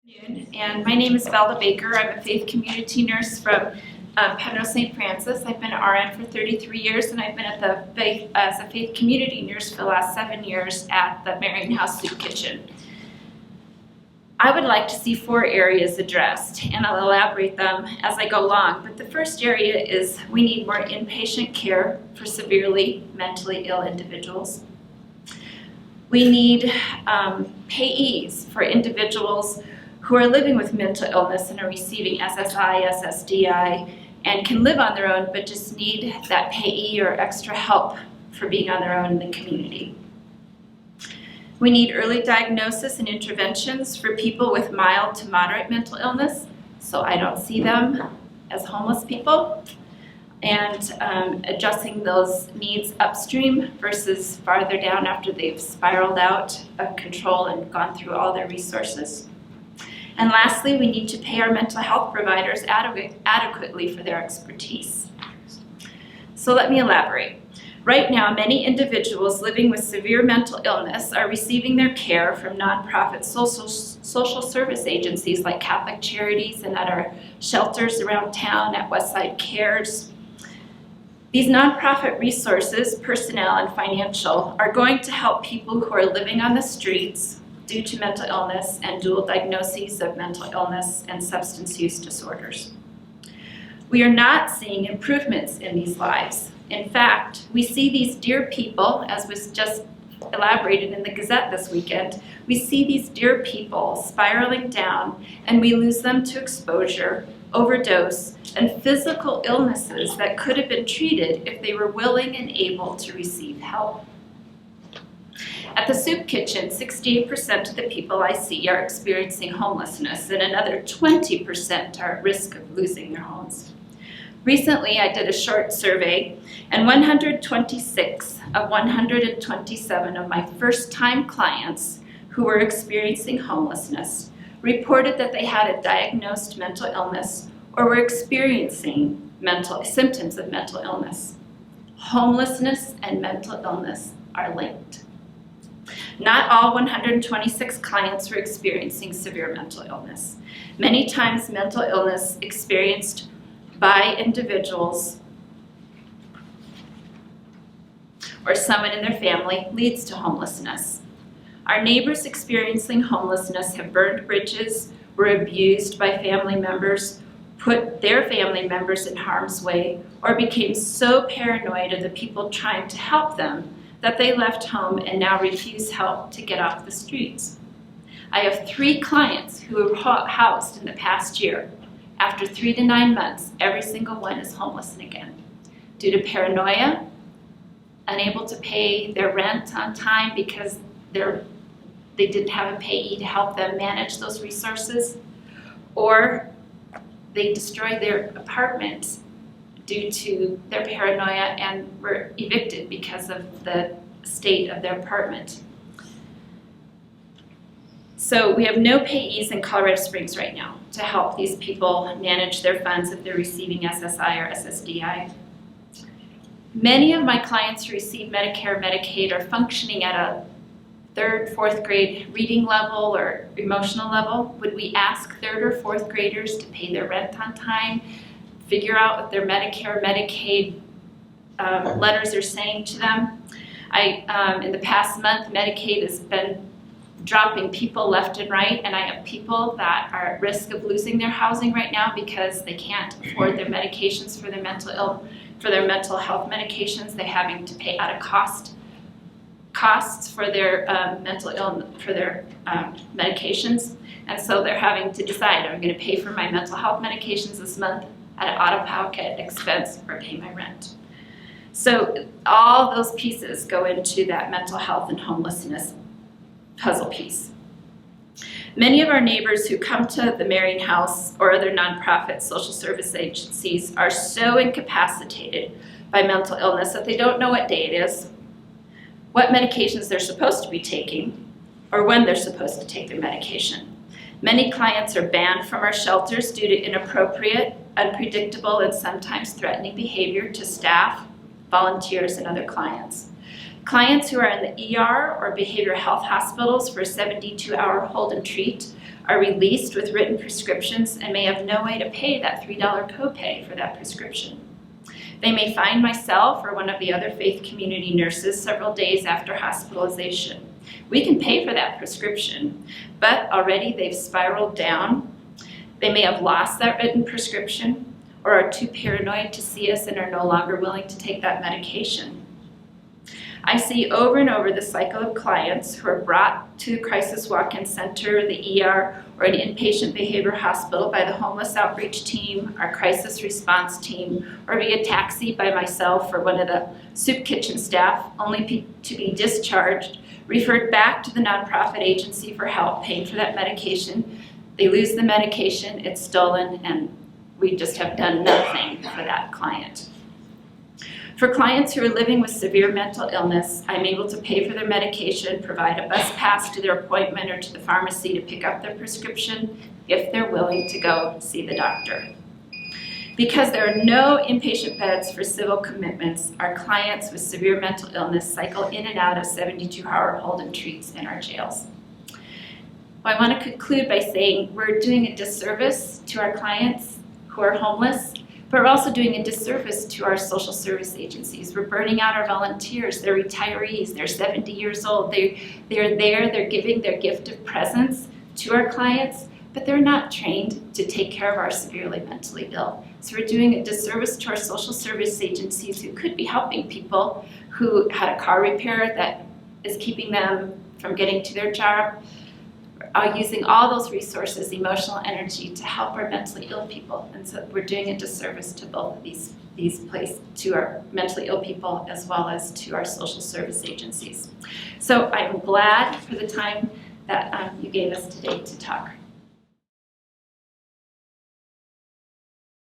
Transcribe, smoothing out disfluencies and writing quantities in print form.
And my name is Velda Baker. I'm a faith community nurse from Penrose St. Francis. I've been at RN for 33 years, and I've been at the faith as a faith community nurse for the last 7 years at the Marian House Soup Kitchen. I would like to see 4 areas addressed, and I'll elaborate them as I go along. But the first area is we need more inpatient care for severely mentally ill individuals. We need payees for individuals who are living with mental illness and are receiving SSI, SSDI, and can live on their own but just need that payee or extra help for being on their own in the community. We need early diagnosis and interventions for people with mild to moderate mental illness, so I don't see them as homeless people, and addressing those needs upstream versus farther down after they've spiraled out of control and gone through all their resources. And lastly, we need to pay our mental health providers adequately for their expertise. So let me elaborate. Right now, many individuals living with severe mental illness are receiving their care from nonprofit social service agencies like Catholic Charities and at our shelters around town at Westside Cares. These nonprofit resources, personnel and financial, are going to help people who are living on the streets due to mental illness and dual diagnoses of mental illness and substance use disorders. We are not seeing improvements in these lives. In fact, we see these dear people, as was just elaborated in the Gazette this weekend, we see these dear people spiraling down, and we lose them to exposure, overdose, and physical illnesses that could have been treated if they were willing and able to receive help. At the soup kitchen, 68% of the people I see are experiencing homelessness, and another 20% are at risk of losing their homes. Recently, I did a short survey, and 126 of 127 of my first-time clients who were experiencing homelessness reported that they had a diagnosed mental illness or were experiencing symptoms of mental illness. Homelessness and mental illness are linked. Not all 126 clients were experiencing severe mental illness. Many times, mental illness experienced by individuals or someone in their family leads to homelessness. Our neighbors experiencing homelessness have burned bridges, were abused by family members, put their family members in harm's way, or became so paranoid of the people trying to help them that they left home and now refuse help to get off the streets. I have 3 clients who were housed in the past year. After 3 to 9 months, every single one is homeless again due to paranoia, unable to pay their rent on time because they didn't have a payee to help them manage those resources, or they destroyed their apartment due to their paranoia and were evicted because of the state of their apartment. So we have no payees in Colorado Springs right now to help these people manage their funds if they're receiving SSI or SSDI. Many of my clients who receive Medicare, Medicaid are functioning at a 3rd, 4th grade reading level or emotional level. Would we ask 3rd or 4th graders to pay their rent on time, figure out what their Medicare, Medicaid letters are saying to them? In the past month, Medicaid has been dropping people left and right, and I have people that are at risk of losing their housing right now because they can't afford their medications for their mental health medications. They're having to pay out of costs for their mental illness, for their medications, and so they're having to decide, am I going to pay for my mental health medications this month at an out-of-pocket expense or pay my rent? So all those pieces go into that mental health and homelessness puzzle piece. Many of our neighbors who come to the Marian House or other nonprofit social service agencies are so incapacitated by mental illness that they don't know what day it is, what medications they're supposed to be taking, or when they're supposed to take their medication. Many clients are banned from our shelters due to inappropriate, unpredictable, and sometimes threatening behavior to staff, volunteers, and other clients. Clients who are in the ER or behavioral health hospitals for a 72-hour hold and treat are released with written prescriptions and may have no way to pay that $3 copay for that prescription. They may find myself or one of the other faith community nurses several days after hospitalization. We can pay for that prescription, but already they've spiraled down. They may have lost that written prescription or are too paranoid to see us and are no longer willing to take that medication. I see over and over the cycle of clients who are brought to the crisis walk-in center, the ER, or an inpatient behavioral hospital by the homeless outreach team, our crisis response team, or via taxi by myself or one of the soup kitchen staff, only to be discharged, referred back to the nonprofit agency for help paying for that medication. They lose the medication, it's stolen, and we just have done nothing for that client. For clients who are living with severe mental illness, I'm able to pay for their medication, provide a bus pass to their appointment or to the pharmacy to pick up their prescription if they're willing to go see the doctor. Because there are no inpatient beds for civil commitments, our clients with severe mental illness cycle in and out of 72-hour hold and treats in our jails. Well, I want to conclude by saying we're doing a disservice to our clients who are homeless, but we're also doing a disservice to our social service agencies. We're burning out our volunteers. They're retirees. They're 70 years old. They're there. They're giving their gift of presence to our clients, but they're not trained to take care of our severely mentally ill. So we're doing a disservice to our social service agencies who could be helping people who had a car repair that is keeping them from getting to their job, using all those resources, emotional energy, to help our mentally ill people. And so we're doing a disservice to both of these places, to our mentally ill people as well as to our social service agencies. So I'm glad for the time that you gave us today to talk.